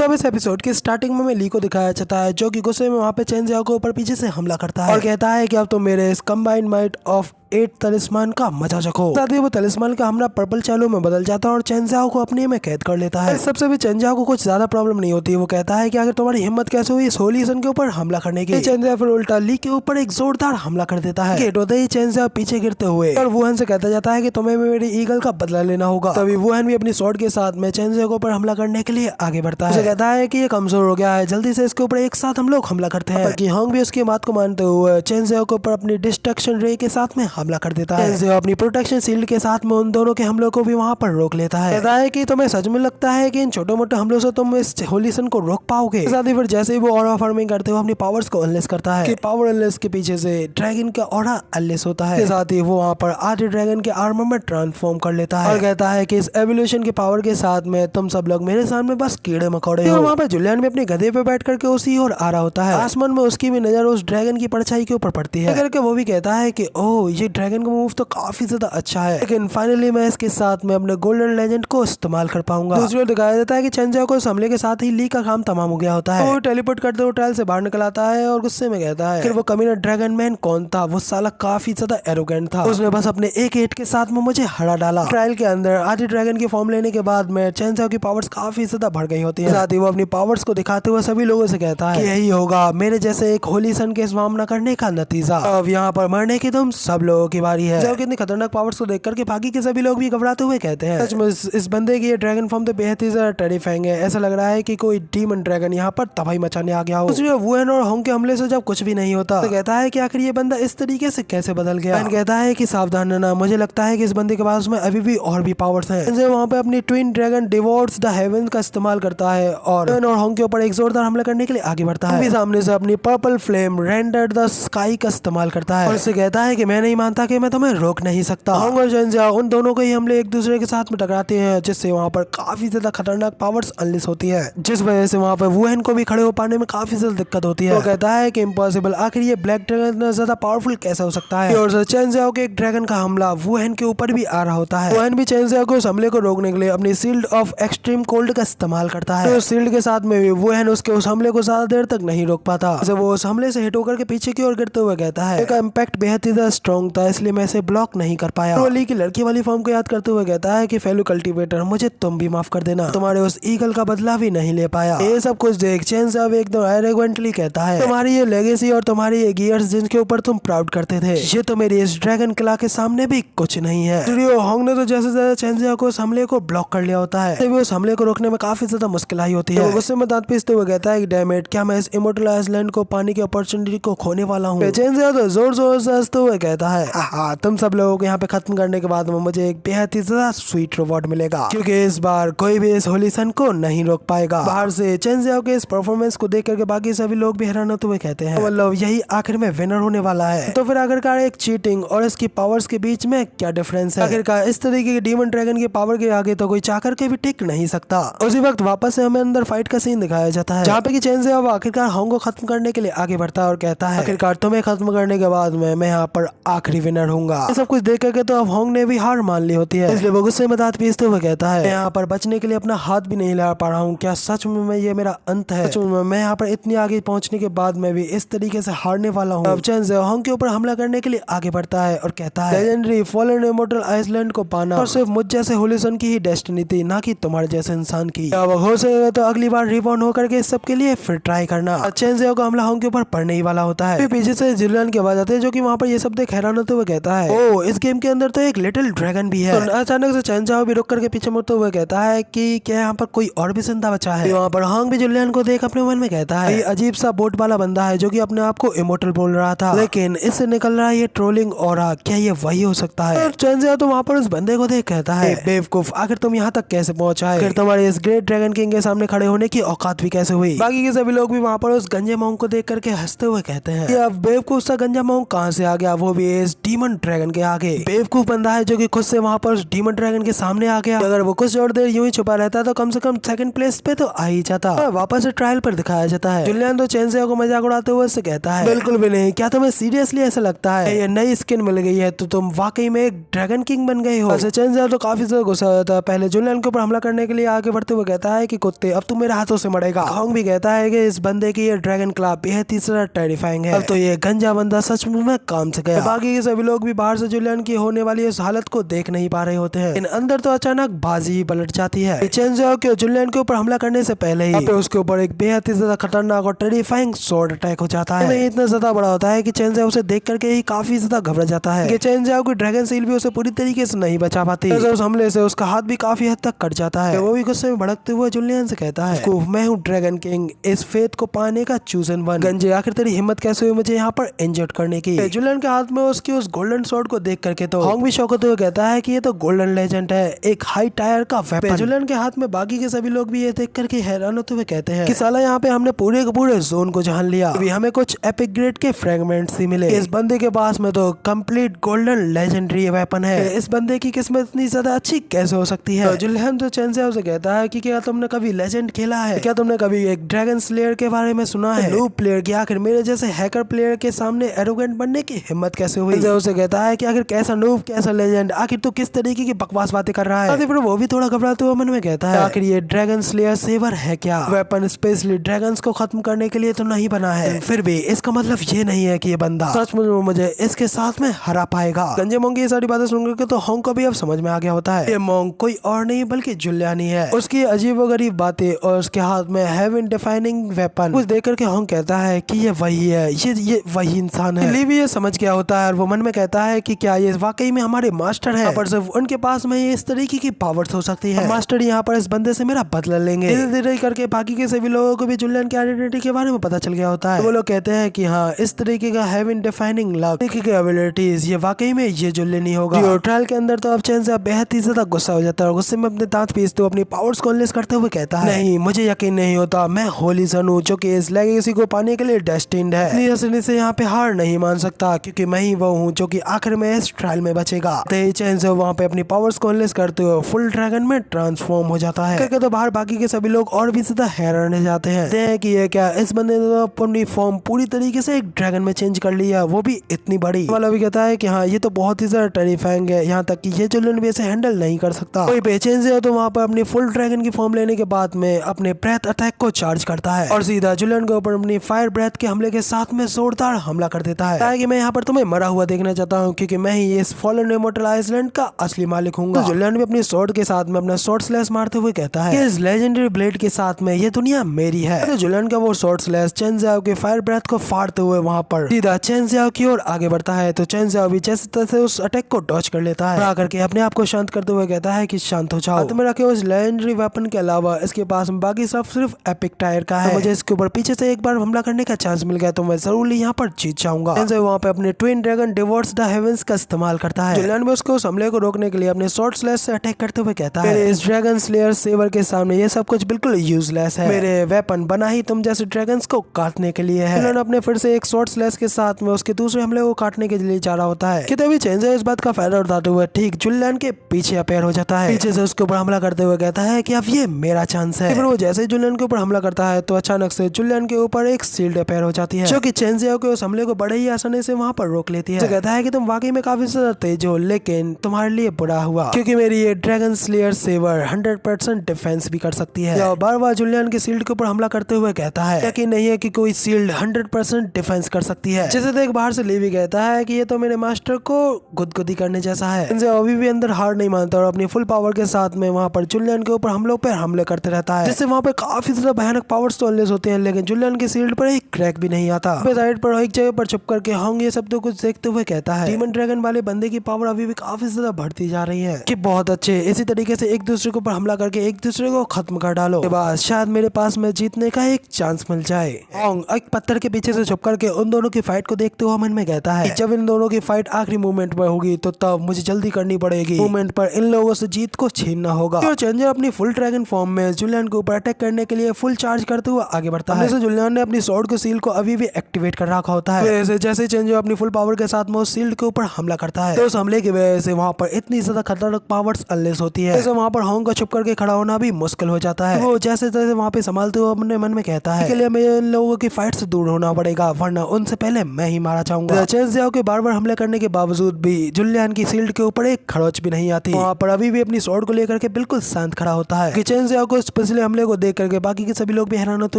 तब इस एपिसोड की स्टार्टिंग में ली को दिखाया जाता है जो कि गुस्से में वहाँ पे चेन जियाओ के ऊपर पीछे से हमला करता है और कहता है कि अब तुम मेरे इस कंबाइंड माइट ऑफ 8 तलिस्मान का मजा चखो। साथ ही वो तलिस्मान का हमला पर्पल चालू में बदल जाता है और चेन जियाओ को अपने में कैद कर लेता है। सबसे भी चेन जियाओ को कुछ ज्यादा प्रॉब्लम नहीं होती। वो कहता है कि अगर तुम्हारी हिम्मत कैसे हुई इस होली सन के ऊपर हमला करने की। चेन जियाओ फिर उल्टा ली के ऊपर एक जोरदार हमला कर देता है। गेट होते ही चेन जियाओ पीछे गिरते हुए और वुहेन से कहता जाता है कि तुम्हें मेरी ईगल का बदला लेना होगा। तभी वुहेन भी अपनी स्वॉर्ड के साथ में चेन जियाओ के ऊपर हमला करने के लिए आगे बढ़ता है। उसे कहता है कि ये कमजोर हो गया है, जल्दी से इसके ऊपर एक साथ हम लोग हमला करते हैं। कि होंग भी उसकी बात को मानते हुए चेन जियाओ के ऊपर अपनी डिस्ट्रक्शन रे के साथ में हमला कर देता है। अपनी प्रोटेक्शन शील्ड के साथ में उन दोनों के हमलों को भी वहां पर रोक लेता है। कहता है कि तुम्हें सच में लगता है कि इन छोटे मोटे हमलों से तुम इस होली सन को रोक पाओगे। साथ ही फिर जैसे ही वो ऑरा फार्मिंग करते हुए अपनी पावर्स को अनलेस करता है कि पावर अनलेस के पीछे से ड्रैगन का ऑरा अनलेस होता है। साथ ही वो वहां पर आधे ड्रैगन के आर्मर में ट्रांसफॉर्म कर लेता है और कहता है कि इस एवोल्यूशन की पावर के साथ में तुम सब लोग मेरे सामने बस कीड़े मकोड़े हो। वहां पर जुलियन भी अपने गधे पे बैठ करके उसी ओर आ रहा होता है। आसमान में उसकी भी नजर उस ड्रैगन की परछाई के ऊपर पड़ती है करके वो भी कहता है कि ओह ये ड्रैगन का मूव तो काफी ज्यादा अच्छा है, लेकिन फाइनली मैं इसके साथ में अपने गोल्डन लेजेंड को इस्तेमाल कर पाऊंगा। दूसरी ओर दिखाया जाता है कि चेन जियाओ को इस हमले के साथ ही ली का काम तमाम हो गया होता है। वो टेलीपोर्ट करते हुए ट्रायल से बाहर निकल आता है और गुस्से में कहता है फिर वो कमीना ड्रैगन मैन कौन था, वो साला काफी ज्यादा एरोगेंट था, उसने बस अपने एक हिट के साथ में मुझे हरा डाला। ट्रायल के अंदर आधे ड्रैगन की फॉर्म लेने के बाद में चेन जियाओ की पावर्स काफी ज्यादा बढ़ गई होती है। साथ ही वो अपनी पावर्स को दिखाते हुए सभी लोगों से कहता है कि यही होगा मेरे जैसे एक होली सन के सामना करने का नतीजा। अब यहाँ पर मरने की तुम सब लोगों की बारी है। जियाओ की इतनी खतरनाक पावर्स को देख करके बाकी के सभी लोग भी घबराते हुए कहते हैं सच में इस बंदे की ये ड्रैगन फॉर्म तो बेहद ही ज्यादा टेरिफाइंग है। ऐसा लग रहा है कि कोई डीमन ड्रैगन यहाँ पर तबाही मचाने आ गया हो। दूसरी वुहेन और होंग के हमले से जब कुछ भी नहीं होता तो कहता है कि आखिर ये बंदा इस तरीके से कैसे बदल गया। कहता है कि सावधान रहना, मुझे लगता है कि इस बंदे के पास में अभी भी और भी पावर्स हैं। वहाँ पे अपनी twin dragon divorce the haven का इस्तेमाल करता है और होंग के ऊपर एक जोरदार हमला करने के लिए आगे बढ़ता है। सामने से अपनी purple flame render the sky का इस्तेमाल करता है और उससे कहता है कि मैं नहीं मानता कि मैं तुम्हें रोक नहीं सकता। होंग और चेन जियाओ उन दोनों को ही हमले एक दूसरे के साथ में टकराते हैं जिससे वहाँ पर काफी ज्यादा खतरनाक पावर्स अनलिस होती है, जिस वजह से वहाँ पर वुहेन को भी खड़े हो पाने में काफी ज्यादा दिक्कत होती है। वो कहता है कि इम्पॉसिबल, आखिर ये ब्लैक ड्रैगन इतना ज्यादा पावरफुल कैसे हो सकता है। और चेन जियाओ के एक ड्रैगन का हमला वुहेन के ऊपर भी आ रहा होता है। वुहेन भी चेन जियाओ को उस हमले को रोकने के लिए अपनी शील्ड ऑफ एक्सट्रीम कोल्ड का इस्तेमाल करता है। तो शील्ड के साथ में भी वुहेन उसके उस हमले को ज्यादा देर तक नहीं रोक पाता। वो उस हमले से हिट होकर के पीछे की ओर गिरते हुए कहता है इसका इम्पैक्ट बेहद ही ज्यादा स्ट्रॉन्ग था, इसलिए मैं इसे ब्लॉक नहीं कर पाया। तो ली की लड़की वाली फॉर्म को याद करते हुए कहता है कि फेलो कल्टीवेटर, मुझे तुम भी माफ कर देना, तुम्हारे उस ईगल का बदला भी नहीं ले पाया। ये सब कुछ देख चेन जियाओ एकदम एरोगेंटली कहता है तुम्हारी ये लेगेसी और तुम्हारी ये गियर्स जिनके ऊपर तुम प्राउड करते थे, ये तो मेरी इस ड्रैगन किला के सामने भी कुछ नहीं है। होंग ने तो जैसे जैसे चेन जियाओ को उस हमले को ब्लॉक कर लिया होता है, तभी उस हमले को रोकने में काफी ज्यादा मुश्किल आई होती है। तो गुस्से में दांत पीसते हुए कहता है कि डैम इट, क्या मैं इस इमोर्टल आइसलैंड को पाने की अपॉर्चुनिटी को खोने वाला हूँ। चेन जियाओ तो जोर जोर से हंसते हुए कहता है हाँ, तुम सब लोगों को यहाँ पे खत्म करने के बाद में मुझे एक बेहद ही ज्यादा स्वीट रिवॉर्ड मिलेगा, क्योंकि इस बार कोई भी इस होली सन को नहीं रोक पाएगा। बाहर से चेन जियाओ के इस परफॉर्मेंस को देख करके बाकी सभी लोग भी हैरान होते हुए कहते हैं मतलब यही आखिर में विनर होने वाला है। तो फिर आखिरकार एक चीटिंग और इसकी पावर्स के बीच में क्या डिफरेंस है। आखिरकार इस तरीके के डीमन ड्रैगन की पावर के आगे तो कोई चाकर के भी टिक नहीं सकता। उसी वक्त वापस से हमें अंदर फाइट का सीन दिखाया जाता है जहाँ पे कि चेन जियाओ आखिरकार होंग को खत्म करने के लिए आगे बढ़ता है और कहता है आखिरकार तुम्हें खत्म करने के बाद में मैं यहाँ पर आखिरी विनर हूँगा। सब कुछ देख करके तो अब होंग ने भी हार मान ली होती है, इसलिए वो गुस्से में दांत पीसते हुए कहता है मैं यहाँ पर बचने के लिए अपना हाथ भी नहीं ला पा रहा हूँ, क्या सच में ये मेरा अंत है। सच में मैं यहाँ पर इतनी आगे पहुँचने के बाद में भी इस तरीके से हारने वाला हूँ। अब चेन जियाओ होंग के ऊपर हमला करने के लिए आगे बढ़ता है और कहता है लेजेंडरी फॉलन इमॉर्टल आइसलैंड को पाना और सिर्फ मुझ जैसे होली सन की ही डेस्टिनी थी, ना कि तुम्हारे जैसे इंसान की। अब हो सके तो अगली बार रिबॉर्न होकर के सब के लिए फिर ट्राई करना। चेन जियाओ का हमला होंग के ऊपर पड़ने ही वाला होता है। फिर पीछे से जुलियन की आवाज आती है जो कि वहाँ पर ये सब देख हैरान होते हुए कहता है ओ इस गेम के अंदर तो एक लिटिल ड्रैगन भी है। तो अचानक से चेन जियाओ भी रुक करके पीछे मुड़ते हुए कहता है कि क्या यहाँ पर कोई और भी जिंदा बचा है। वहाँ पर होंग भी जुलियन को देख अपने मन में कहता है ये अजीब सा बोट वाला बंदा है जो कि अपने आप को इमोर्टल बोल रहा था, लेकिन इससे निकल रहा है ये ट्रोलिंग ऑरा, क्या ये वही हो सकता है। चेन जियाओ तो वहाँ पर उस बंदे को देख कहता है बेवकूफ, आखिर तुम यहाँ तक कैसे पहुंचा है, फिर तुम्हारे इस ग्रेट ड्रैगन किंग के सामने खड़े होने की औकात भी कैसे हुई। बाकी के सभी लोग भी वहाँ पर उस गंजे मोंग को देख करके हंसते हुए कहते हैं कि अब बेवकूफ सा गंजा मोंग कहाँ से आ गया, वो भी इस डीमन ड्रैगन के आगे। बेवकूफ बंदा है जो कि खुद से वहाँ पर उस डीमन ड्रैगन के सामने आ गया। अगर वो कुछ और देर यूं ही छुपा रहता तो कम से कम सेकंड प्लेस पे तो आ ही जाता। वापस से ट्रायल पर दिखाया जाता है। जुलियन तो चेंजियाओ को मजाक उड़ाते हुए उससे कहता है, बिल्कुल भी नहीं, क्या तुम्हें सीरियसली ऐसा लगता है ये नई स्किन मिल गई है तो तुम वाकई में एक ड्रैगन किंग बन गए हो। चेंजियाओ तो काफी ज्यादा गुस्सा होता है। पहले जुलियन के ऊपर हमला करने के लिए आगे बढ़ते हुए कहता है कि कुत्ते अब तू मेरे हाथों से मरेगा। होंग भी कहता है कि इस बंदे की ये ड्रैगन क्लॉ बेहद ही ज्यादा टेरिफाइंग है। अब तो ये गंजा बंदा सच में काम से गया। बाकी के सभी लोग भी बाहर से जुलियन की होने वाली इस हालत को देख नहीं पा रहे होते हैं। इन अंदर तो अचानक बाजी ही पलट जाती है। चेंजियाओ के जुलियन के ऊपर हमला करने से पहले ही उसके ऊपर एक बेहद ही ज्यादा खतरनाक और टेरिफाइंग स्वॉर्ड अटैक हो जाता है। इतना ज्यादा बड़ा होता है कि चेंजियाओ उसे देख करके ही काफी ज्यादा घबरा जाता है। चेंजियाओ की ड्रैगन सील भी उसे पूरी तरीके से नहीं बचा पाती। उस हमले से उसका हाथ भी काफी हद तक कट जाता है। वो भी गुस्से में भड़कते हुए जुलियन से कहता है, मैं हूँ ड्रैगन किंग, इस फेथ को पाने का चूजन वन। गंजे आखिर तेरी हिम्मत कैसे हुई मुझे यहाँ पर इंजर्ड करने की। जुलियन के हाथ में उसकी उस गोल्डन स्वॉर्ड को देख करके तो होंग भी शौक होते हुए कहता है कि ये तो गोल्डन लेजेंड है, एक हाई टायर का वेपन। जुलियन के हाथ में बाकी के सभी लोग भी ये देख करके हैरान होते हुए कहते हैं कि साला यहाँ पे हमने पूरे के पूरे जोन को जान लिया, अभी हमें कुछ एपिक ग्रेड के फ्रेगमेंट्स ही मिले। इस बंदे के पास में तो कंप्लीट गोल्डन लेजेंडरी वेपन है। इस बंदे की किस्मत इतनी ज्यादा अच्छी कैसे हो सकती है। तो जुलियन तो चेंजियाओ से कहता है कि क्या तुमने कभी लेजेंड खेला है, क्या तुमने कभी एक ड्रैगन स्लेयर के बारे में सुना है। नूब प्लेयर की आखिर मेरे जैसे हैकर प्लेयर के सामने एरोगेंट बनने की हिम्मत कैसे हुई। उसे कहता है कि आखिर कैसा नूब कैसा लेजेंड, आखिर तू किस तरीके की बकवास बातें कर रहा है। फिर वो भी थोड़ा घबराते हुए मन में कहता है, आखिर ये ड्रैगन स्लेयर सेवर है क्या, वेपन स्पेशली ड्रैगन्स को खत्म करने के लिए तो नहीं बना है। फिर भी इसका मतलब ये नहीं है कि ये बंदा सच में मुझे इसके साथ में हरा पाएगा। गंजे मोंग की ये सारी बातें सुनकर के तो होंग को भी अब समझ में आ गया होता है ये मोंग कोई और नहीं बल्कि जुलियन ही है। उसकी अजीबोगरीब बातें और उसके हाथ में हेवन डिफाइनिंग वेपन कुछ देख करके होंग कहता है कि ये वही है, ये वही इंसान है। ली भी ये समझ गया होता है और वो मन में कहता है कि क्या ये वाकई में हमारे मास्टर हैं, पर सिर्फ उनके पास में ये इस तरीके की पावर्स हो सकती है। मास्टर यहाँ पर इस बंदे से मेरा बदला लेंगे। धीरे धीरे करके बाकी के सभी लोगों को भी जुलियन की आइडेंटिटी के बारे में पता चल गया होता है। वो लोग कहते हैं कि हाँ, इस तरीके का हेवन डिफाइनिंग लक के एबिलिटीज ये वाकई में ये जुलियन ही होगा। ट्रायल के अंदर तो अब चेंजियाओ बेहद ही ज्यादा गुस्सा हो जाता है और गुस्से में अपने दांत पीसते हुए अपनी पावर्स को अनलेस करते हुए कहता है, नहीं मुझे यकीन नहीं होता, मैं होली सन हूँ जो कि इस लेगेसी को पाने के लिए डेस्टिन्ड है। इसलिए से यहाँ पे हार नहीं मान सकता क्योंकि मैं ही वो हूँ जो कि आखिर में इस ट्रायल में बचेगा। चेंजियाओ वहाँ पे अपनी पावर्स को अनलेस करते हुए फुल ड्रैगन में ट्रांसफॉर्म हो जाता है। करके तो बाहर बाकी के सभी लोग और भी ज्यादा हैरान हो जाते हैं कि ये क्या, इस बंदे ने तो अपनी फॉर्म पूरी तरीके से एक ड्रैगन में चेंज कर लिया, वो भी इतनी बड़ी। वाला भी कहता है कि हाँ ये तो बहुत ही ज्यादा टेरिफाइंग है, यहाँ तक कि ये जुलियन भी इसे हैंडल नहीं कर सकता। कोई बेचैन से तो वहाँ पर अपनी फुल ड्रैगन की फॉर्म लेने के बाद में अपने ब्रेथ अटैक को चार्ज करता है और सीधा जुलियन के ऊपर अपनी फायर ब्रेथ के हमले के साथ में जोरदार हमला कर देता है कि मैं यहाँ पर तुम्हें मरा हुआ देखना चाहता हूँ क्योंकि मैं ही इस फॉलन इमॉर्टल आइसलैंड का असली मालिक हूँ। तो जुलियन भी अपनी स्वॉर्ड के साथ में अपना स्वॉर्ड स्लैश मारते हुए कहता है कि इस लेजेंडरी ब्लेड के साथ में ये दुनिया मेरी है। तो जुलियन का वो स्वॉर्ड स्लैश चेंजियाओ के फायर ब्रेथ को फाड़ते हुए वहाँ पर सीधा चेंजियाओ की ओर आगे बढ़ता है। तो चेंजियाओ भी जैसे तैसे उस अटैक को डॉज कर लेता है, करके अपने आप को शांत करते हुए कहता है कि शांत हो जाओ, तुम्हें रखे उस लेजेंडरी वेपन के अलावा इसके पास में बाकी सब सिर्फ एपिक टायर का है। तो मुझे इसके ऊपर पीछे से एक बार हमला करने का चांस मिल गया तो मैं जरूर यहाँ पर जीत जाऊंगा। वहाँ पे अपने twin dragon divorce the heavens का इस्तेमाल करता है। जुलियन भी उसको उस हमले को रोकने के लिए अपने स्वॉर्ड स्लैश से अटैक करते हुए कहता है, इस ड्रैगन स्लेयर सेवर के सामने ये सब कुछ बिल्कुल यूजलेस है, मेरे वेपन बना ही तुम जैसे ड्रैगन्स को काटने के लिए है। जुलियन अपने फिर से एक स्वॉर्ड स्लैश के साथ में उसके दूसरे हमले को काटने के लिए जा रहा होता है कि तभी चेंजियाओ इस बात का फायदा उठाते हुए ठीक जुलियन के पीछे अपेयर हो जाता है। पीछे से उसके ऊपर हमला करते हुए कहता है कि अब ये मेरा चांस है। फिर वो जैसे ही जुलियन के ऊपर हमला करता है तो अचानक से जुलियन के ऊपर एक शील्ड अपेयर हो जाती है जो कि चेंजियाओ के उस हमले को बड़े ही आसानी से वहाँ पर रोक लेती है। कहता है कि तुम वाकई में काफी ज्यादा तेज हो लेकिन तुम्हारे लिए बुरा हुआ क्योंकि मेरी ये ड्रैगन स्लेयर सेवर 100% डिफेंस भी कर सकती है। बार बार जुलियन के शील्ड के ऊपर हमला करते हुए कहता है यकीन नहीं है कि कोई शील्ड 100% डिफेंस कर सकती है। जैसे देख बाहर से लीवी कहता है कि ये तो मेरे मास्टर को गुदगुदी करने जैसा है। अभी भी अंदर हार नहीं मानता और अपनी फुल पावर के साथ में वहाँ पर जुलियन के ऊपर हमलों पर हमले करते रहता है जिससे वहाँ पे काफी ज्यादा भयानक पावर्स तो अनलेस होते हैं लेकिन जुलियन के शील्ड पर एक क्रैक भी नहीं आता। साइड पर एक जगह पर छुप करके होंग ये सब तो कुछ देखते हुए कहता है डीमन ड्रैगन वाले बंदे की पावर अभी भी काफी ज्यादा बढ़ती जा रही है कि बहुत अच्छे, इसी तरीके से एक दूसरे के ऊपर हमला करके एक दूसरे को खत्म कर डालो के बाद शायद मेरे पास में जीतने का एक चांस मिल जाए। होंग एक पत्थर के पीछे से छुप करके उन दोनों की फाइट को देखते हुए मन में कहता है जब इन दोनों की फाइट आखिरी मूवमेंट पर होगी तो तब मुझे जल्दी करनी पड़ेगी, मूवमेंट पर इन लोगों से जीत को छीनना होगा। तो चेंजियाओ अपनी फुल ड्रैगन फॉर्म में जुलियन के ऊपर अटैक करने के लिए फुल चार्ज करते हुए आगे बढ़ता है। जुलियन ने अपनी स्वॉर्ड को सील को अभी भी एक्टिवेट कर रखा होता है। जैसे चेंजियाओ अपनी फुल पावर के साथ साथ में उस शील्ड के ऊपर हमला करता है। तो उस हमले की वजह से वहाँ पर इतनी ज्यादा खतरनाक पावर्स अनलेस होती है, जैसे वहाँ पर होंग को छुप करके खड़ा होना भी मुश्किल हो जाता है। वो जैसे जैसे वहाँ पे संभालते हुए अपने मन में कहता है, इसके लिए हमें इन लोगों की फाइट से दूर होना पड़ेगा, वरना उनसे पहले मैं ही मारा चाहूंगा। चेन जियाओ के बार बार हमले करने के बावजूद भी जुलियन की शील्ड के ऊपर एक खरोच भी नहीं आती। वहाँ पर अभी भी अपनी स्वॉर्ड को लेकर के बिल्कुल शांत खड़ा होता है। चेन जियाओ को इस पिछले हमले को देख करके बाकी के सभी लोग भी हैरान होते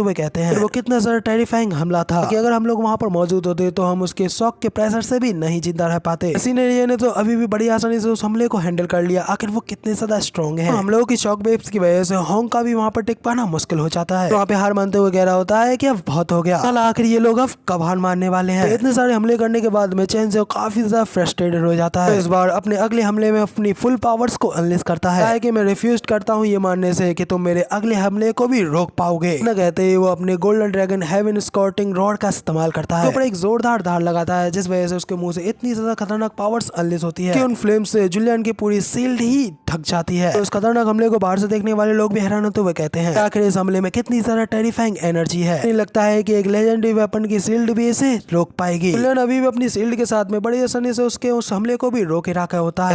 हुए कहते हैं वो कितना ज्यादा टेरिफाइंग हमला था कि अगर हम लोग वहाँ पर मौजूद होते तो हम उसके शॉक के प्रेशर से भी नहीं जिंदा रह पाते। सीनियर ने तो अभी भी बड़ी आसानी से उस हमले को हैंडल कर लिया, आखिर वो कितने ज्यादा स्ट्रॉन्ग है। हम लोगों की शॉक वेव्स की वजह से होंग का भी वहाँ पर टिक पाना मुश्किल हो जाता है। वहाँ पे हार मानते हुए कह रहा होता है कि अब बहुत हो गया, चल आखिर ये लोग अब कब हार मानने वाले हैं। इतने सारे हमले करने के बाद में चेन जियाओ काफी ज्यादा फ्रस्ट्रेटेड हो जाता है। इस बार अपने अगले हमले में अपनी फुल पावर्स को अनलेस करता है कि मैं रिफ्यूज करता हूँ ये मानने से कि तुम मेरे अगले हमले को भी रोक पाओगे। न कहते ही वो अपने golden dragon heaven scouting rod का इस्तेमाल करता है, ऊपर एक जोरदार धार लगाता है जिस वजह से उसके मुंह से इतनी ज्यादा खतरनाक पावर्स अनलेस होती है कि उन फ्लेम से जुलियन की पूरी शील्ड ही थक जाती है। तो उस खतरनाक हमले को बाहर से देखने वाले लोग भी हैरान होते हुए कहते हैं आखिर इस हमले में कितनी ज्यादा टेरिफाइंग एनर्जी है। नहीं लगता है कि एक लेजेंडरी वेपन की शील्ड भी इसे रोक पाएगी। जुलियन अभी भी अपनी शील्ड के साथ में बड़ी आसानी से उसके उस हमले को भी रोके रखा होता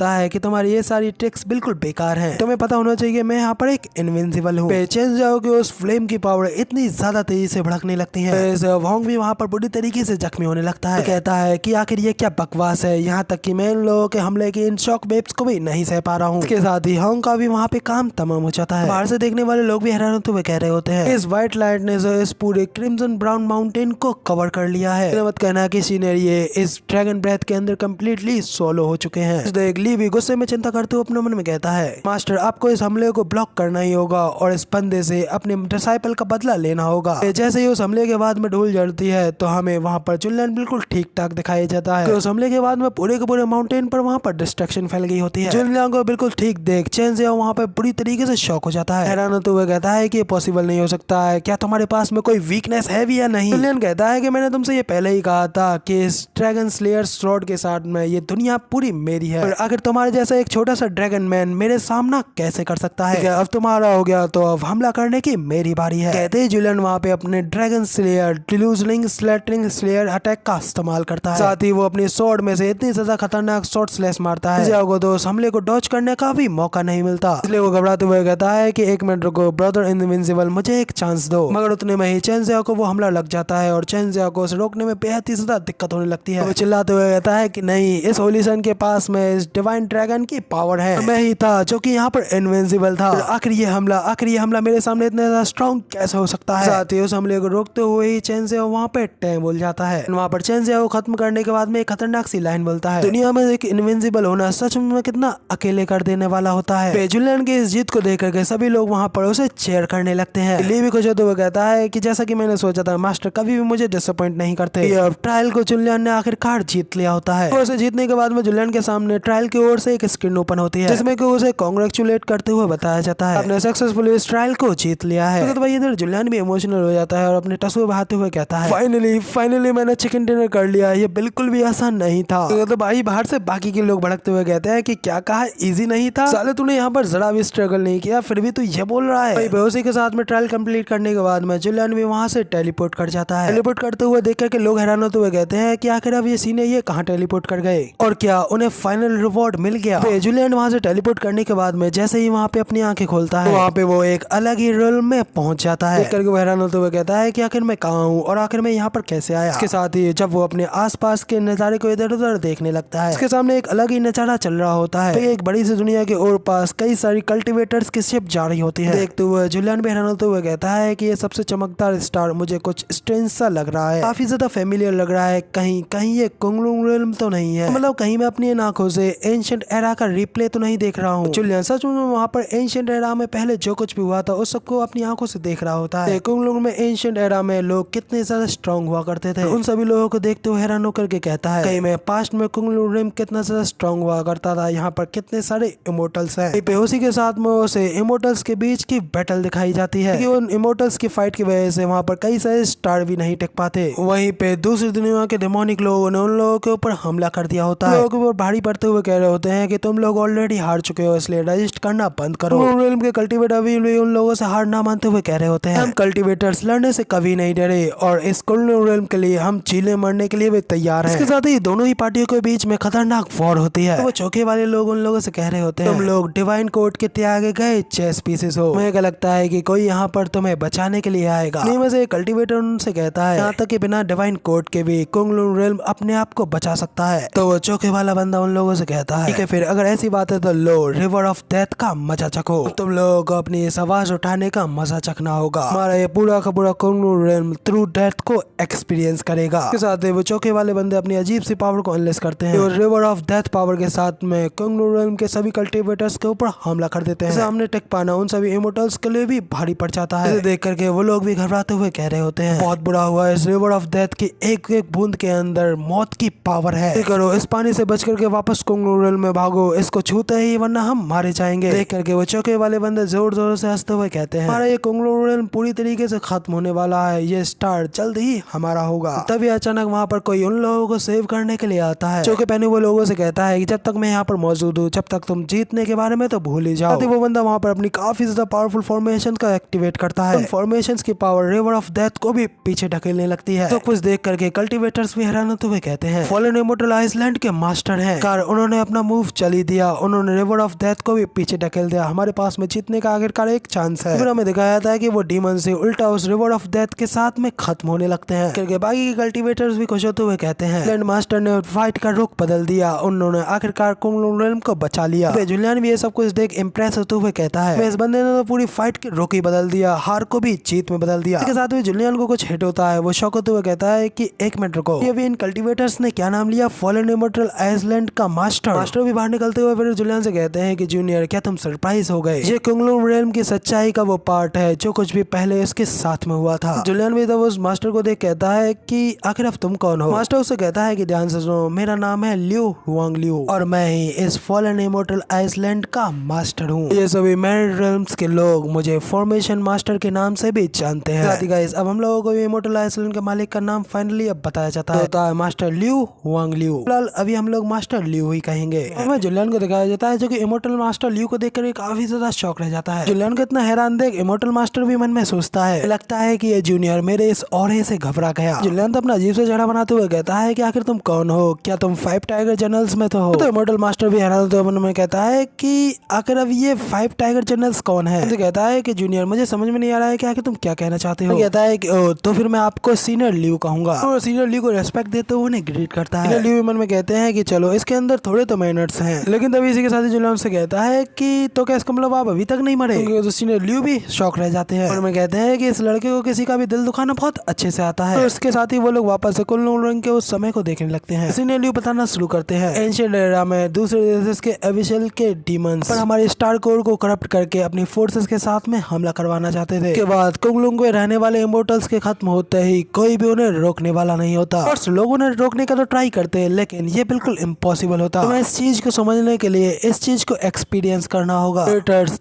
है कि तुम्हारी ये सारी ट्रिक्स बिल्कुल बेकार हैं, तुम्हें पता होना चाहिए मैं यहाँ पर एक इनविंसिबल हूँ। चेन जियाओ की उस फ्लेम की पावर इतनी ज्यादा तेजी से भड़कने लगती है, होंग भी वहाँ पर बुरी तरीके से जख्मी होने लगता है। कहता है कि आखिर ये क्या बकवास है, यहाँ तक कि मैं इन लोगों के हमले की इन शॉक वेव्स को भी नहीं सह पा रहा हूँ। इसके साथ ही होंग का भी वहाँ पे काम तमाम हो जाता है। बाहर से देखने वाले लोग भी हैरान होते हुए कह रहे होते हैं इस व्हाइट लाइट ने जो इस पूरे क्रिम्सन ब्राउन माउंटेन को कवर कर लिया है। मत कहना कि सीनियर ये इस ड्रैगन ब्रेथ के अंदर कम्प्लीटली सोलो हो चुके हैं। देख ली भी गुस्से में चिंता करते हुए अपने मन में कहता है मास्टर आपको इस हमले को ब्लॉक करना ही होगा और इस बंदे से अपने डिसाइपल का बदला लेना होगा। जैसे ही उस हमले के बाद में धूल जड़ती है तो हमें वहाँ पर जुलियन बिल्कुल ठीक ठाक दिखाई जाता है। उस हमले के बाद में पूरे के पूरे माउंटेन पर वहाँ पर डिस्ट्रक्शन फैल गई होती है। जुलियन को बिल्कुल ठीक देख चेन जियाओ वहाँ पर बुरी तरीके से शॉक हो जाता है। हैरान होते हुए कहता है कि ये पॉसिबल नहीं हो सकता है, क्या तुम्हारे पास में कोई वीकनेस है भी या नहीं। जुलियन कहता है कि मैंने तुमसे ये पहले ही कहा था कि इस ड्रैगन स्लेयर स्वॉर्ड के साथ में ये दुनिया पूरी मेरी है और अगर तुम्हारे जैसा एक छोटा सा ड्रैगन मैन मेरे सामना कैसे कर सकता है। अब तुम्हारा हो गया तो अब हमला करने की मेरी बारी है। कहते ही जुलियन वहाँ पे अपने ड्रैगन स्लेयर डिल्यूजनिंग स्लैटरिंग स्लेयर अटैक का इस्तेमाल करता है। साथ ही वो अपनी स्वॉर्ड में से इतनी ज्यादा खतरनाक शॉट स्लैश मारता है जियाओ को तो उस हमले को डॉज करने का भी मौका नहीं मिलता। इसलिए वो घबराते हुए कहता है कि एक मिनट रुको ब्रदर इनविंसिबल, मुझे एक चांस दो। मगर उतने में ही चेन जियाओ को वो हमला लग जाता है और चेन जियाओ को उसे रोकने में बेहद ही ज्यादा दिक्कत होने लगती है। वो चिल्लाते हुए कहता है कि नहीं, इस होली सन के पास में इस डिवाइन ड्रैगन की पावर है, मैं ही था जो कि यहाँ पर इनविंसिबल था। आखिर ये हमला मेरे सामने इतना ज्यादा स्ट्रॉन्ग कैसे हो सकता है। साथ ही उस हमले को रोकते हुए ही चेन जियाओ वहाँ पे टैंग बोल जाता है। वहाँ पर चेन जियाओ खत्म करने के बाद में एक खतरनाक सी लाइन बोलता है दुनिया में एक इनविंसिबल होना सच में कितना अकेले कर देने वाला होता है। जुलियन की इस जीत को देख करके सभी लोग वहाँ पर उसे चेयर करने लगते हैं। ली भी खुश होते हुए कहता है कि जैसा कि मैंने सोचा था मास्टर कभी भी मुझे डिसअपॉइंट नहीं करते। अब ट्रायल को जुलियन ने आखिरकार जीत लिया होता है। उसे जीतने के बाद में जुलियन के सामने ट्रायल की ओर से एक स्क्रीन ओपन होती है जिसमें कि उसे कांग्रेचुलेट करते हुए बताया जाता है आपने सक्सेसफुली इस ट्रायल को जीत लिया है। तो भाई इधर जुलियन भी इमोशनल हो जाता है और अपने टसुए बहाते हुए कहता है फाइनली मैंने चिकन डिनर कर लिया, ये बिल्कुल भी आसान नहीं था। तो भाई बाहर से बाकी के लोग भड़कते हुए कहते हैं कि क्या कहा इजी नहीं था, साले तूने यहाँ पर जरा भी स्ट्रगल नहीं किया फिर भी तू ये बोल रहा है। भाई बेहोशी के साथ में ट्रायल कंप्लीट करने के बाद में जुलियन भी वहाँ से टेलीपोर्ट कर जाता है। टेलीपोर्ट करते हुए देख करके लोग हैरान होते हुए कहते हैं कि आखिर अब ये सीने ये कहाँ टेलीपोर्ट कर गए और क्या उन्हें फाइनल रिवॉर्ड मिल गया। जुलियन वहाँ से टेलीपोर्ट करने के बाद में जैसे ही वहाँ पे अपनी आंखें खोलता है वहाँ पे वो एक अलग ही रियल्म में पहुंच जाता है। देख करके वो हैरान होते हुए कहता है कि आखिर मैं कहाँ हूँ और आखिर मैं यहाँ पर कैसे आया। इसके साथ ही जब वो अपने आसपास के नज़ारे को इधर उधर देखने लगता है उसके सामने एक अलग ही नज़ारा चल रहा होता है। एक बड़ी सी दुनिया के और पास कई सारी कल्टिवेटर्स की शिप जा रही होती है। देखते हुए जुलियन भी हैरान होते हुए कहता है कि ये सबसे चमकदार स्टार मुझे कुछ स्ट्रेंज सा लग रहा है, काफी ज्यादा फेमिलियर लग रहा है, कहीं ये कुंगलुंग रियल्म तो नहीं है, मतलब कहीं मैं अपनी आंखों से एंशिएंट एरा का रिप्ले तो नहीं देख रहा हूँ। जुलियन सच में वहाँ पर एंशिएंट एरा में पहले जो कुछ भी हुआ था उस सबको अपनी आंखों से देख रहा होता है। कुंगलुंग में एंशिएंट एरा में लोग कितने ज्यादा स्ट्रॉन्ग हुआ करते थे, उन सभी लोगों को देखते हुए हैरान होकर के कहता है कहीं मैं पास्ट में कुंगलुंग रियल्म कितना ज्यादा स्ट्रॉन्ग हुआ करता था, यहाँ पर कितने सारे सारे इमोर्टल्स हैं। उसी के साथ में उसे इमोर्टल्स के बीच की बैटल दिखाई जाती है कि उन इमोर्टल्स की फाइट की वजह से वहाँ पर कई सारे स्टार भी नहीं टिक पाते। वहीं पे दूसरी दुनिया के डेमोनिक लोगों ने उन लोगों के ऊपर हमला कर दिया होता है। लोगों के ऊपर भारी पड़ते हुए कह रहे होते हैं कि तुम लोग ऑलरेडी हार चुके हो, इसलिए रजिस्ट करना बंद करो। रेलम के कल्टीवेटर भी उन लोगों से हार ना मानते हुए कह रहे होते हैं हम कल्टीवेटर्स लड़ने से कभी नहीं डरे और इस कुल्लू रेलम के लिए हम चीले मरने के लिए भी तैयार हैं। इसके साथ ही दोनों ही पार्टियों के बीच में खतरनाक वॉर होती है। तो वो चौके वाले लोग उन लोगों से कह रहे होते हैं तुम लोग डिवाइन कोड के त्यागे गए चेस पीसेस हो। मुझे लगता है कि कोई यहाँ पर तुम्हें बचाने के लिए आएगा। नहीं, वैसे कल्टीवेटर उनसे कहता है यहाँ तक कि बिना डिवाइन कोड के भी कुंगलू रेलम अपने आप को बचा सकता है। तो वो चौके वाला बंदा उन लोगों से कहता है ठीक है, फिर अगर ऐसी बात है तो लो रिवर ऑफ डेथ का मजा चखो। तुम लोग को अपनी इस आवाज उठाने का मजा चखना होगा। हमारा ये पूरा का पूरा कुंगलू रेलम थ्रू डेथ को एक्सपीरियंस करेगा। इसके साथ वो चौके वाले बंदे अपनी अजीब सी पावर को अनलेस करते हैं। रिवर ऑफ डेथ पावर के साथ में कुंगलू रेलम के सभी कल्टीवेटर्स के ऊपर हमला कर देते हैं। हमने टेक पाना उन सभी इमोर्टल्स के लिए भी भारी पड़ जाता है। इसे देख करके वो लोग भी घबराते हुए कह रहे होते हैं बहुत बुरा हुआ, इस रिवर ऑफ डेथ की एक एक बूंद के अंदर मौत की पावर है। करो इस पानी से बच करके वापस कुंगलू रेलम में भागो, इसको छूते ही वरना हम मारे जाएंगे। देख करके वो चौके वाले बंदे जोर जोर से हंसते हुए कहते हैं हमारा ये कुंगलू रेलम पूरी तरीके से खत्म होने वाला है, ये स्टार जल्द ही हमारा होगा। तभी अचानक वहाँ पर कोई उन लोगों को सेव करने के लिए आता है। चौके पहने हुए लोगों से कहता है कि जब तक मैं यहाँ पर मौजूद हूँ जब तक तुम जीतने के बारे में तो भूल ही जाओ। वो बंदा वहाँ पर अपनी काफी ज्यादा पावरफुल फॉर्मेशन का एक्टिवेट करता है। फॉर्मेशन की पावर रिवर ऑफ डेथ को भी पीछे ढकेलने लगती है। तो कुछ देख करके कल्टीवेटर्स भी हैरान होते हुए कहते हैं फॉलन इमोर्टल आइसलैंड के मास्टर हैं, कार उन्होंने अपना मूव चली दिया, उन्होंने रिवर ऑफ डेथ को भी पीछे ढकेल दिया, हमारे पास में जीतने का आखिरकार एक चांस है। फिर हमें दिखाया जाता है कि वो डीमन से उल्टा उस रिवर ऑफ डेथ के साथ में खत्म होने लगते हैं। करके बाकी के कल्टीवेटर्स भी खुश होते हुए कहते हैं लैंड मास्टर ने फाइट का रुख बदल दिया, उन्होंने आखिरकार कुंगलू रेलम को बचा लिया। जुलियन भी ये सब कुछ देख इम्प्रेस होते हुए कहता है इस बंदे ने तो पूरी फाइट के रुख ही बदल दिया, हार को भी जीत में बदल दिया। इसके साथ में जुलियन को कुछ हिट होता है, वो शॉक होते हुए कहता है कि एक मिनट रुको, ये भी इन कल्टीवेटर्स ने क्या नाम लिया, फॉलन इमोर्टल आइसलैंड का मास्टर भी बाहर निकलते हुए फिर जुलियन से कहते हैं कि जूनियर क्या तुम सरप्राइज हो गए, ये कुंगलू रेलम की सच्चाई का वो पार्ट है जो कुछ भी पहले इसके साथ में हुआ था। जुलियन भी तो उस मास्टर को देख कहता है कि आखिर अब तुम कौन हो। मास्टर उससे कहता है कि ध्यान से सुनो, मेरा नाम है ल्यू हुआंग ल्यू और मैं ही इस फॉलन इमोर्टल आइसलैंड का मास्टर हूँ। ये सभी मैरिड रेल्म्स के लोग मुझे फॉर्मेशन मास्टर के नाम से भी जानते हैं। गाइस अब हम लोगों को इमोर्टल आइसलैंड के मालिक का नाम फाइनली अब बताया जाता है मास्टर ल्यू हुआंग ल्यू। फिलहाल अभी हम लोग मास्टर ल्यू ही कहेंगे। हमें जुलियन को दिखाया जाता है जो कि इमोर्टल मास्टर ल्यू को देखकर काफी ज्यादा शौक रह जाता है। जुलियन को इतना हैरान देख इमोर्टल मास्टर भी मन में सोचता है, लगता है कि ये जूनियर मेरे इस ऑरे से घबरा गया। जुलियन तो अपना अजीब से चढ़ा बनाते हुए कहता है कि आखिर तुम कौन हो, क्या तुम 5 टाइगर जनरल्स में तो हो। तो इमोर्टल मास्टर भी हैरान होते हुए मन में कहता है कि आखिर अब ये 5 टाइगर जनरल्स कौन है। तो कहता है कि जूनियर मुझे समझ में नहीं आ रहा है कि आखिर तुम क्या कहना चाहते हो। कहता है कि तो फिर मैं आपको सीनियर ल्यू कहूंगा। और सीनियर ल्यू को रेस्पेक्ट देते हुए उन्हें ग्रीट करता है। सीनियर ल्यू मन में कहते हैं कि चलो इसके अंदर थोड़े तो मैनर्स हैं, लेकिन तभी इसी के साथ जुलियन से कहता है कि तो क्या इसका मतलब आप अभी तक नहीं मरे। तो सीनियर ल्यू भी शौक रह जाते हैं और में कहते हैं कि इस लड़के को किसी का भी दिल दुखाना बहुत अच्छे से आता है। तो इसके साथ ही वो लोग वापस से कुंगलू रेलम के उस समय को देखने लगते हैं। सीनियर ल्यू बताना शुरू करते हैं एंशिएंट एरा में दूसरे देश के एबिशल के डीमंस पर हमारे स्टार कोर को करप्ट करके अपनी फोर्सेस के साथ में हमला करवाना चाहते थे। के बाद कुंगलू में रहने वाले इमोर्टल्स के खत्म होते ही कोई भी उन्हें रोकने वाला नहीं होता। और लोग उन्हें रोकने का तो ट्राई करते हैं लेकिन ये बिल्कुल इम्पॉसिबल होता। तो इस चीज को समझने के लिए इस चीज को एक्सपीरियंस करना होगा।